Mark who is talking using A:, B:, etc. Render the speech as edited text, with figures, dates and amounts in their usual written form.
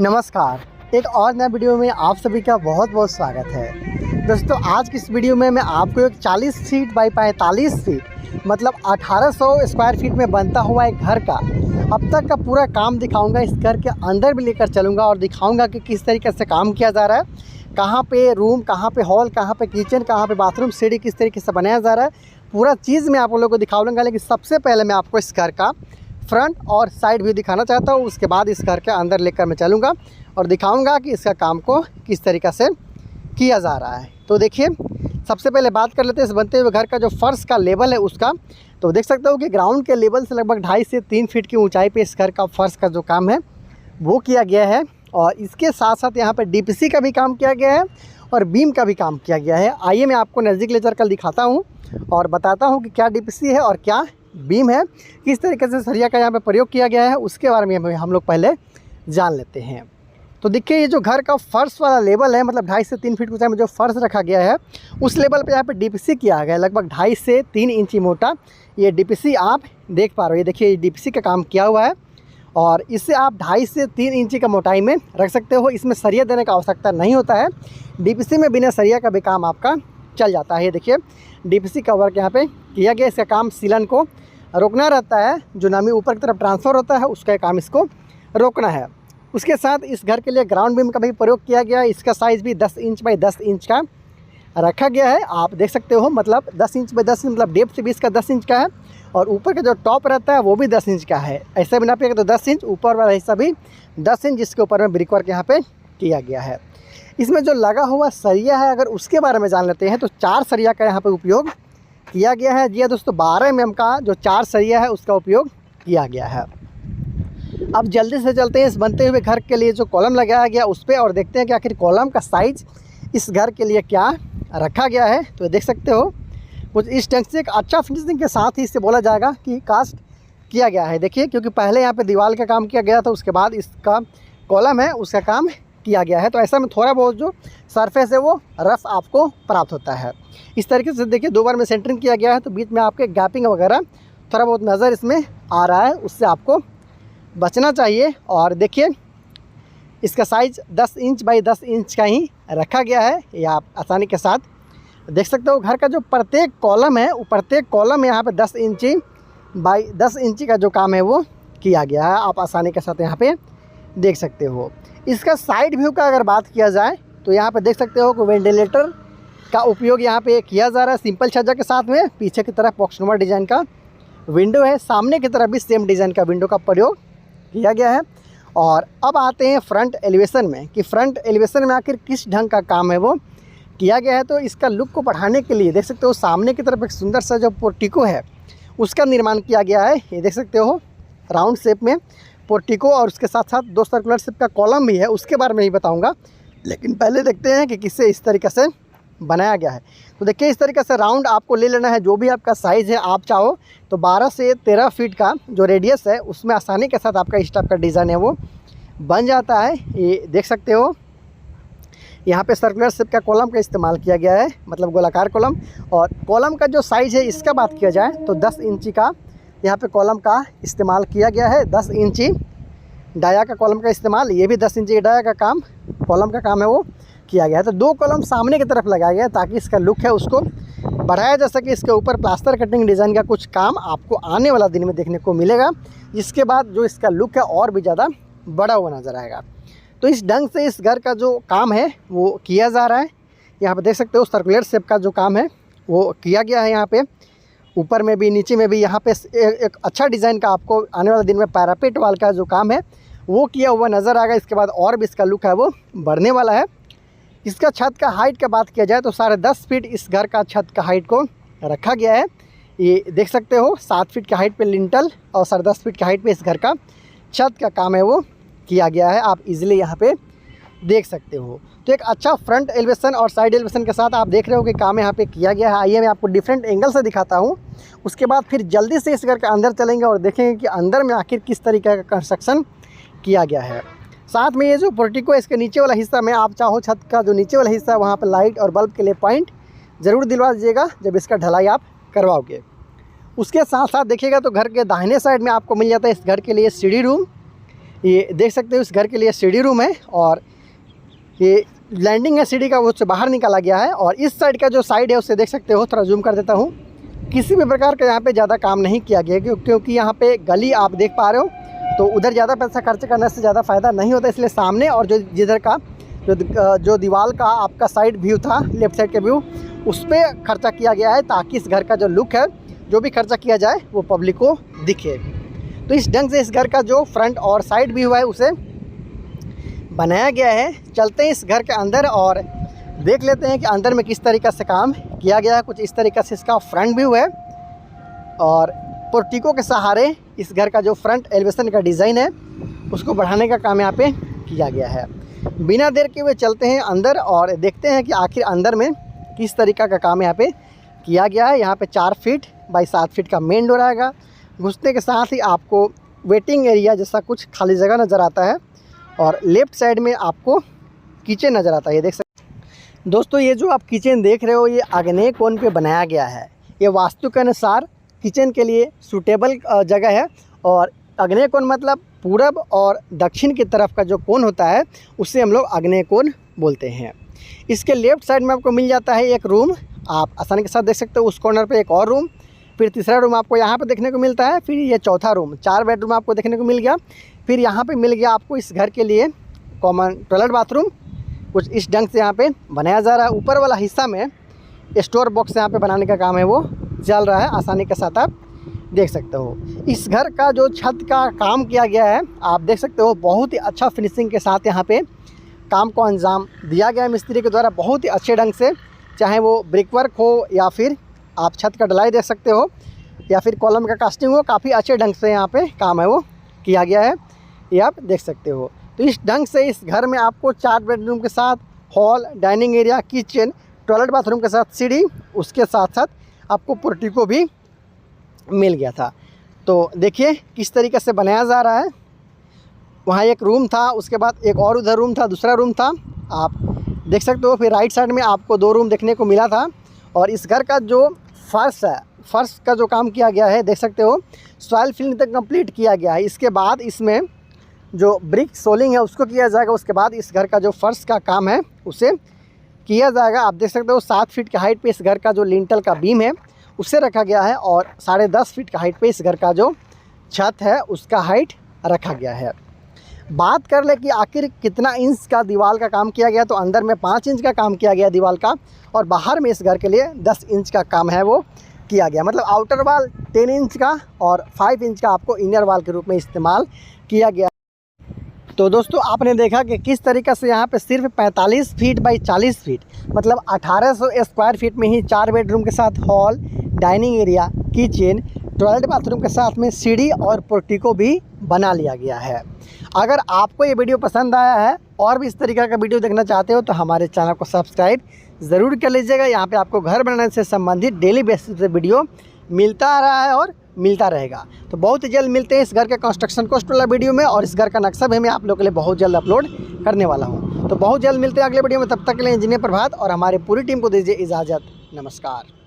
A: नमस्कार। एक और नए वीडियो में आप सभी का बहुत बहुत स्वागत है। दोस्तों, आज की इस वीडियो में मैं आपको एक 40 फीट बाई 45 फीट मतलब 1800 स्क्वायर फीट में बनता हुआ एक घर का अब तक का पूरा काम दिखाऊंगा। इस घर के अंदर भी लेकर चलूंगा और दिखाऊंगा कि किस तरीके से काम किया जा रहा है, कहाँ पे रूम, कहाँ पे हॉल, कहाँ पे किचन, कहाँ पे बाथरूम, सीढ़ी किस तरीके से बनाया जा रहा है, पूरा चीज़ मैं आप लोगों को दिखाऊंगा। लेकिन सबसे पहले मैं आपको इस घर का फ्रंट और साइड व्यू दिखाना चाहता हूँ। उसके बाद इस घर के अंदर लेकर मैं चलूँगा और दिखाऊंगा कि इसका काम को किस तरीक़े से किया जा रहा है। तो देखिए, सबसे पहले बात कर लेते हैं इस बनते हुए घर का जो फर्श का लेवल है उसका। तो देख सकते हो कि ग्राउंड के लेवल से लगभग 2.5 से 3 फीट की ऊंचाई पे इस घर का फर्श का जो काम है वो किया गया है। और इसके साथ साथ यहाँ पर डीपीसी का भी काम किया गया है और बीम का भी काम किया गया है। आइए मैं आपको नज़दीक ले चलकर दिखाता हूँ और बताता हूँ कि क्या डीपीसी है और क्या बीम है, किस तरीके से सरिया का यहाँ पे प्रयोग किया गया है, उसके बारे में हम लोग पहले जान लेते हैं। तो देखिए, ये जो घर का फर्श वाला लेवल है मतलब 2.5 से 3 फीट ऊंचाई में जो फर्श रखा गया है उस लेवल पे यहाँ पे डीपीसी किया गया है। लगभग 2.5 से 3 इंची मोटा ये डीपीसी आप देख पा रहे हो। ये देखिए, डीपीसी का काम किया हुआ है और इससे आप 2.5 से 3 इंची का मोटाई में रख सकते हो। इसमें सरिया देने का आवश्यकता नहीं होता है। डीपीसी में बिना सरिया का भी काम आपका चल जाता है। ये देखिए, डीपीसी का वर्क यहाँ पे किया गया। इसका काम सीलन को रोकना रहता है, जो नमी ऊपर की तरफ ट्रांसफ़र होता है उसका काम इसको रोकना है। उसके साथ इस घर के लिए ग्राउंड बीम का भी प्रयोग किया गया है। इसका साइज़ भी 10 इंच बाई 10 इंच का रखा गया है। आप देख सकते हो, मतलब 10 इंच बाई 10 इंच मतलब डेप्थ भी इसका 10 इंच का है और ऊपर का जो टॉप रहता है वो भी 10 इंच का है। ऐसे भी नापिएगा तो 10 इंच, ऊपर वाला हिस्सा भी 10 इंच, जिसके ऊपर में ब्रिक वर्क यहाँ पे किया गया है। इसमें जो लगा हुआ सरिया है अगर उसके बारे में जान लेते हैं तो 4 सरिया का यहाँ पर उपयोग किया गया है। जी दोस्तों, 12 mm का जो 4 सरिया है उसका उपयोग किया गया है। अब जल्दी से चलते हैं इस बनते हुए घर के लिए जो कॉलम लगाया गया उस पर और देखते हैं कि आखिर कॉलम का साइज़ इस घर के लिए क्या रखा गया है। तो देख सकते हो, कुछ इस ढंग से एक अच्छा फिनिशिंग के साथ ही इससे बोला जाएगा कि कास्ट किया गया है। देखिए, क्योंकि पहले यहाँ पे दीवार का काम किया गया था, उसके बाद इसका कॉलम है उसका काम किया गया है। तो ऐसा में थोड़ा बहुत जो सरफेस है वो रफ आपको प्राप्त होता है। इस तरीके से देखिए, 2 बार में सेंटरिंग किया गया है तो बीच में आपके गैपिंग वगैरह थोड़ा बहुत नज़र इसमें आ रहा है, उससे आपको बचना चाहिए। और देखिए, इसका साइज़ 10 इंच बाई 10 इंच का ही रखा गया है। ये आप आसानी के साथ देख सकते हो। घर का जो प्रत्येक कॉलम है वो प्रत्येक कॉलम यहाँ पे 10 इंची बाई 10 इंची का जो काम है वो किया गया है। आप आसानी के साथ यहाँ पे देख सकते हो। इसका साइड व्यू का अगर बात किया जाए तो यहाँ पे देख सकते हो कि वेंटिलेटर का उपयोग यहाँ पे किया जा रहा है सिंपल छज्जा के साथ में। पीछे की तरफ बॉक्सनुमा डिज़ाइन का विंडो है, सामने की तरफ भी सेम डिज़ाइन का विंडो का प्रयोग किया गया है। और अब आते हैं फ्रंट एलिवेशन में कि फ्रंट एलिवेशन में आखिर किस ढंग का काम है वो किया गया है। तो इसका लुक को बढ़ाने के लिए देख सकते हो सामने की तरफ एक सुंदर सा जो पोर्टिको है उसका निर्माण किया गया है। ये देख सकते हो राउंड शेप में पोर्टिको और उसके साथ साथ 2 सर्कुलर शेप का कॉलम भी है, उसके बारे में ही बताऊंगा। लेकिन पहले देखते हैं कि किससे इस तरीके से बनाया गया है। तो देखिए, इस तरीके से राउंड आपको ले लेना है। जो भी आपका साइज़ है, आप चाहो तो 12 से 13 फीट का जो रेडियस है उसमें आसानी के साथ आपका इस टाइप का डिज़ाइन है वो बन जाता है। ये देख सकते हो, यहाँ पे सर्कुलर शेप का कॉलम का इस्तेमाल किया गया है, मतलब गोलाकार कॉलम। और कॉलम का जो साइज़ है इसका बात किया जाए तो 10 इंची का यहाँ पे कॉलम का इस्तेमाल किया गया है। 10 इंची डाया का कॉलम का इस्तेमाल, ये भी 10 इंची डाया का काम कॉलम का काम है वो किया गया है। तो 2 कॉलम सामने की तरफ लगाया गया है ताकि इसका लुक है उसको बढ़ाया जा सके। इसके ऊपर प्लास्टर कटिंग डिज़ाइन का कुछ काम आपको आने वाला दिन में देखने को मिलेगा, जिसके बाद जो इसका लुक है और भी ज़्यादा बड़ा हुआ नज़र आएगा। तो इस ढंग से इस घर का जो काम है वो किया जा रहा है। यहाँ पर देख सकते हो सर्कुलर शेप का जो काम है वो किया गया है। यहाँ पे ऊपर में भी नीचे में भी यहाँ पे एक अच्छा डिज़ाइन का आपको आने वाले दिन में पैरापेट वाल का जो काम है वो किया हुआ नज़र आएगा। इसके बाद और भी इसका लुक है वो बढ़ने वाला है। इसका छत का हाइट का बात किया जाए तो 10.5 फीट इस घर का छत का हाइट को रखा गया है। ये देख सकते हो 7 फीट की हाइट पे लिंटल और 10.5 फीट की हाइट पे इस घर का छत का काम है वो किया गया है। आप इजीली यहाँ पे देख सकते हो। तो एक अच्छा फ्रंट एलिवेशन और साइड एलिवेशन के साथ आप देख रहे हो कि काम यहाँ पे किया गया है। आइए मैं आपको डिफरेंट एंगल से दिखाता हूँ, उसके बाद फिर जल्दी से इस घर के अंदर चलेंगे और देखेंगे कि अंदर में आखिर किस तरीके का कंस्ट्रक्शन किया गया है। साथ में ये जो पोर्टिको है इसके नीचे वाला हिस्सा में आप चाहो छत का जो नीचे वाला हिस्सा है वहाँ पर लाइट और बल्ब के लिए पॉइंट ज़रूर दिलवा दीजिएगा जब इसका ढलाई आप करवाओगे। उसके साथ साथ देखिएगा तो घर के दाहिने साइड में आपको मिल जाता है इस घर के लिए सीढ़ी रूम। ये देख सकते हो इस घर के लिए सीढ़ी रूम है और ये लैंडिंग है सीढ़ी का, वो उससे बाहर निकाला गया है। और इस साइड का जो साइड है उसे देख सकते हो, थोड़ा जूम कर देता हूँ। किसी भी प्रकार का यहाँ पे ज़्यादा काम नहीं किया गया क्योंकि यहाँ पे गली आप देख पा रहे हो, तो उधर ज़्यादा पैसा खर्च करने से ज़्यादा फ़ायदा नहीं होता। इसलिए सामने और जिधर का जो दीवार का आपका साइड व्यू था, लेफ़्ट साइड का व्यू, उस पर खर्चा किया गया है ताकि इस घर का जो लुक है, जो भी खर्चा किया जाए वो पब्लिक को दिखे। तो इस ढंग से इस घर का जो फ्रंट और साइड व्यू है उसे बनाया गया है। चलते हैं इस घर के अंदर और देख लेते हैं कि अंदर में किस तरीक़े से काम किया गया है। कुछ इस तरीक़े से इसका फ्रंट व्यू है और पोर्टिको के सहारे इस घर का जो फ्रंट एलिवेशन का डिज़ाइन है उसको बढ़ाने का काम यहाँ पे किया गया है। बिना देर के हुए चलते हैं अंदर और देखते हैं कि आखिर अंदर में किस तरीक़ा का काम यहाँ पे किया गया है। यहाँ पे 4 फीट बाई 7 फीट का मेन डोर आएगा। घुसने के साथ ही आपको वेटिंग एरिया जैसा कुछ खाली जगह नज़र आता है और लेफ़्ट साइड में आपको किचन नज़र आता है। ये देख सकते दोस्तों, ये जो आप किचन देख रहे हो ये आग्नेय कोण पे बनाया गया है। ये वास्तु के अनुसार किचन के लिए सूटेबल जगह है और आग्नेय कोण मतलब पूरब और दक्षिण की तरफ का जो कोण होता है उससे हम लोग आग्नेय कोण बोलते हैं। इसके लेफ़्ट साइड में आपको मिल जाता है एक रूम, आप आसानी के साथ देख सकते हो। उस कॉर्नर पे एक और रूम, फिर तीसरा रूम आपको यहाँ पे देखने को मिलता है, फिर ये चौथा रूम, 4 बेडरूम आपको देखने को मिल गया। फिर यहाँ पे मिल गया आपको इस घर के लिए कॉमन टॉयलेट बाथरूम। कुछ इस ढंग से यहाँ पे बनाया जा रहा है। ऊपर वाला हिस्सा में स्टोर बॉक्स यहाँ पे बनाने का काम है वो चल रहा है, आसानी के साथ आप देख सकते हो। इस घर का जो छत का काम किया गया है आप देख सकते हो, बहुत ही अच्छा फिनिशिंग के साथ यहाँ पे काम को अंजाम दिया गया है मिस्त्री के द्वारा, बहुत ही अच्छे ढंग से। चाहे वो ब्रिक वर्क हो या फिर आप छत का ढलाई देख सकते हो या फिर कॉलम का कास्टिंग हो, काफ़ी अच्छे ढंग से यहाँ पे काम है वो किया गया है, ये आप देख सकते हो। तो इस ढंग से इस घर में आपको 4 बेडरूम के साथ hall, dining area, kitchen, toilet bathroom के साथ सीढ़ी, उसके साथ साथ आपको पोर्टिको भी मिल गया था। तो देखिए किस तरीके से बनाया जा रहा है। वहाँ एक रूम था, उसके बाद एक और उधर रूम था, दूसरा रूम था, आप देख सकते हो। फिर राइट साइड में आपको 2 रूम देखने को मिला था। और इस घर का जो फर्श है, फर्श का जो काम किया गया है देख सकते हो, सॉइल फिलिंग तक कंप्लीट किया गया है। इसके बाद इसमें जो ब्रिक सोलिंग है उसको किया जाएगा। उसके बाद इस घर का जो फर्श का काम है उसे किया जाएगा। आप देख सकते हो 7 फीट की हाइट पे इस घर का जो लिंटल का बीम है उसे रखा गया है और 10.5 फीट का हाइट पे इस घर का जो छत है उसका हाइट रखा गया है। बात कर ले कि आखिर कितना इंच का दीवार का काम किया गया, तो अंदर में 5 इंच का काम किया गया दीवार का और बाहर में इस घर के लिए 10 इंच का काम है वो किया गया। मतलब आउटर वाल 10 इंच का और 5 इंच का आपको इनर वाल के रूप में इस्तेमाल किया गया। तो दोस्तों आपने देखा कि किस तरीक़े से यहाँ पे सिर्फ 45 फीट बाई 40 फीट मतलब 1800 स्क्वायर फीट में ही 4 बेडरूम के साथ hall, dining area, kitchen, toilet bathroom के साथ में सीढ़ी और पोर्टिको भी बना लिया गया है। अगर आपको ये वीडियो पसंद आया है और भी इस तरीके का वीडियो देखना चाहते हो तो हमारे चैनल को सब्सक्राइब ज़रूर कर लीजिएगा। यहाँ पे आपको घर बनाने से संबंधित डेली बेसिस पे वीडियो मिलता आ रहा है और मिलता रहेगा। तो बहुत ही जल्द मिलते हैं इस घर के कंस्ट्रक्शन कॉस्ट वाला वीडियो में और इस घर का नक्शा भी मैं आप लोगों के लिए बहुत जल्द अपलोड करने वाला हूँ। तो बहुत जल्द मिलते हैं अगले वीडियो में, तब तक के लिए इंजीनियर प्रभात और हमारी पूरी टीम को दीजिए इजाज़त। नमस्कार।